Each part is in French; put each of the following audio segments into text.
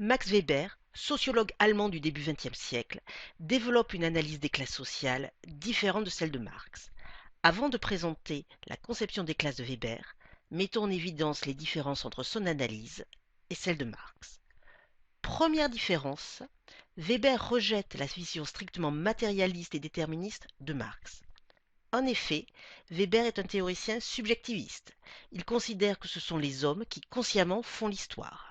Max Weber, sociologue allemand du début XXe siècle, développe une analyse des classes sociales différente de celle de Marx. Avant de présenter la conception des classes de Weber, mettons en évidence les différences entre son analyse et celle de Marx. Première différence, Weber rejette la vision strictement matérialiste et déterministe de Marx. En effet, Weber est un théoricien subjectiviste. Il considère que ce sont les hommes qui consciemment font l'histoire.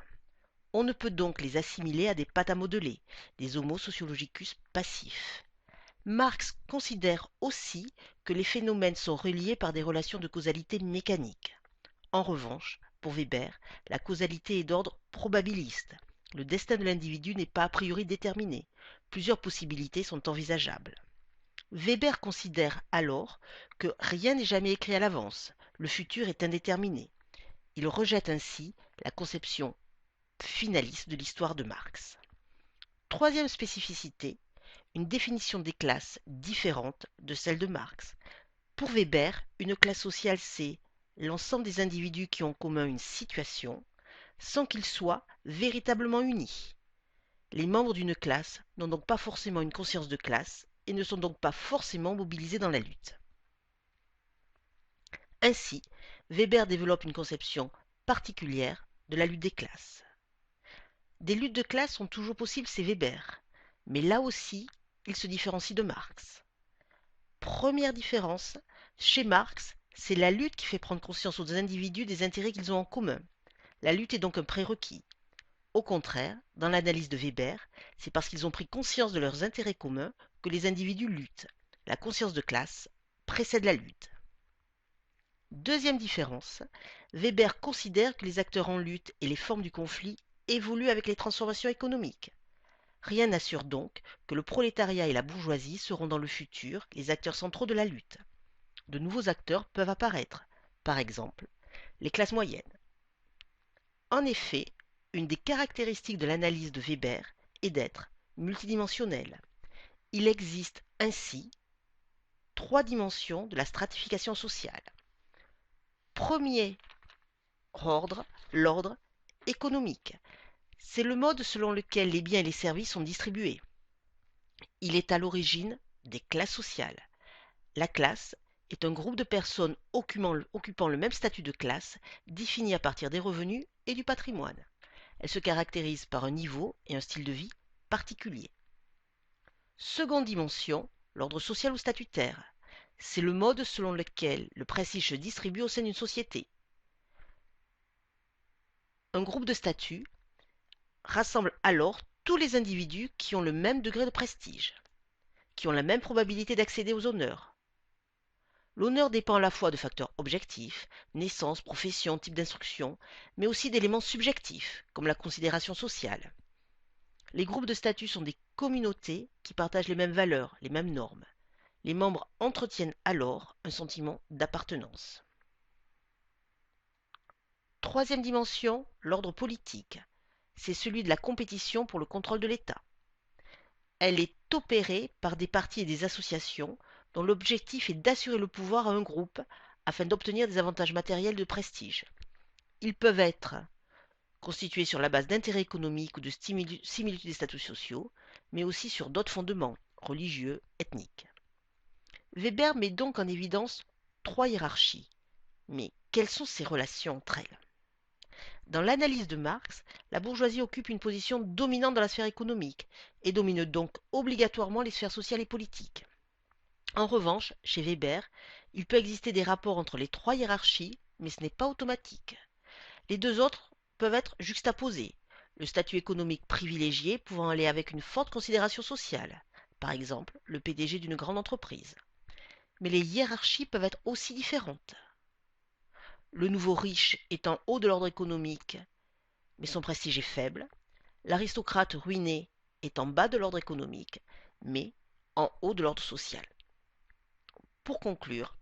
On ne peut donc les assimiler à des pâtes à modeler, des homo sociologicus passifs. Marx considère aussi que les phénomènes sont reliés par des relations de causalité mécanique. En revanche, pour Weber, la causalité est d'ordre probabiliste. Le destin de l'individu n'est pas a priori déterminé. Plusieurs possibilités sont envisageables. Weber considère alors que rien n'est jamais écrit à l'avance, le futur est indéterminé. Il rejette ainsi la conception finaliste de l'histoire de Marx. Troisième spécificité, une définition des classes différente de celle de Marx. Pour Weber, une classe sociale, c'est l'ensemble des individus qui ont en commun une situation, sans qu'ils soient véritablement unis. Les membres d'une classe n'ont donc pas forcément une conscience de classe et ne sont donc pas forcément mobilisés dans la lutte. Ainsi, Weber développe une conception particulière de la lutte des classes. Des luttes de classe sont toujours possibles, c'est Weber, mais là aussi, il se différencie de Marx. Première différence, chez Marx, c'est la lutte qui fait prendre conscience aux individus des intérêts qu'ils ont en commun. La lutte est donc un prérequis. Au contraire, dans l'analyse de Weber, c'est parce qu'ils ont pris conscience de leurs intérêts communs que les individus luttent. La conscience de classe précède la lutte. Deuxième différence, Weber considère que les acteurs en lutte et les formes du conflit évoluent avec les transformations économiques. Rien n'assure donc que le prolétariat et la bourgeoisie seront dans le futur les acteurs centraux de la lutte. De nouveaux acteurs peuvent apparaître, par exemple les classes moyennes. En effet, une des caractéristiques de l'analyse de Weber est d'être multidimensionnelle. Il existe ainsi trois dimensions de la stratification sociale. Premier ordre, l'ordre économique. C'est le mode selon lequel les biens et les services sont distribués. Il est à l'origine des classes sociales. La classe est un groupe de personnes occupant le même statut de classe, défini à partir des revenus et du patrimoine. Elle se caractérise par un niveau et un style de vie particuliers. Seconde dimension, l'ordre social ou statutaire. C'est le mode selon lequel le prestige se distribue au sein d'une société. Un groupe de statuts rassemble alors tous les individus qui ont le même degré de prestige, qui ont la même probabilité d'accéder aux honneurs. L'honneur dépend à la fois de facteurs objectifs, naissance, profession, type d'instruction, mais aussi d'éléments subjectifs, comme la considération sociale. Les groupes de statut sont des communautés qui partagent les mêmes valeurs, les mêmes normes. Les membres entretiennent alors un sentiment d'appartenance. Troisième dimension, l'ordre politique. C'est celui de la compétition pour le contrôle de l'État. Elle est opérée par des partis et des associations dont l'objectif est d'assurer le pouvoir à un groupe afin d'obtenir des avantages matériels de prestige. Ils peuvent être constitués sur la base d'intérêts économiques ou de similitudes des statuts sociaux, mais aussi sur d'autres fondements, religieux, ethniques. Weber met donc en évidence trois hiérarchies. Mais quelles sont ces relations entre elles? Dans l'analyse de Marx, la bourgeoisie occupe une position dominante dans la sphère économique et domine donc obligatoirement les sphères sociales et politiques. En revanche, chez Weber, il peut exister des rapports entre les trois hiérarchies, mais ce n'est pas automatique. Les deux autres peuvent être juxtaposés, le statut économique privilégié pouvant aller avec une forte considération sociale, par exemple le PDG d'une grande entreprise. Mais les hiérarchies peuvent être aussi différentes. Le nouveau riche est en haut de l'ordre économique, mais son prestige est faible. L'aristocrate ruiné est en bas de l'ordre économique, mais en haut de l'ordre social. Pour conclure,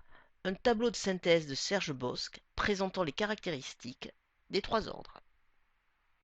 un tableau de synthèse de Serge Bosc présentant les caractéristiques des trois ordres.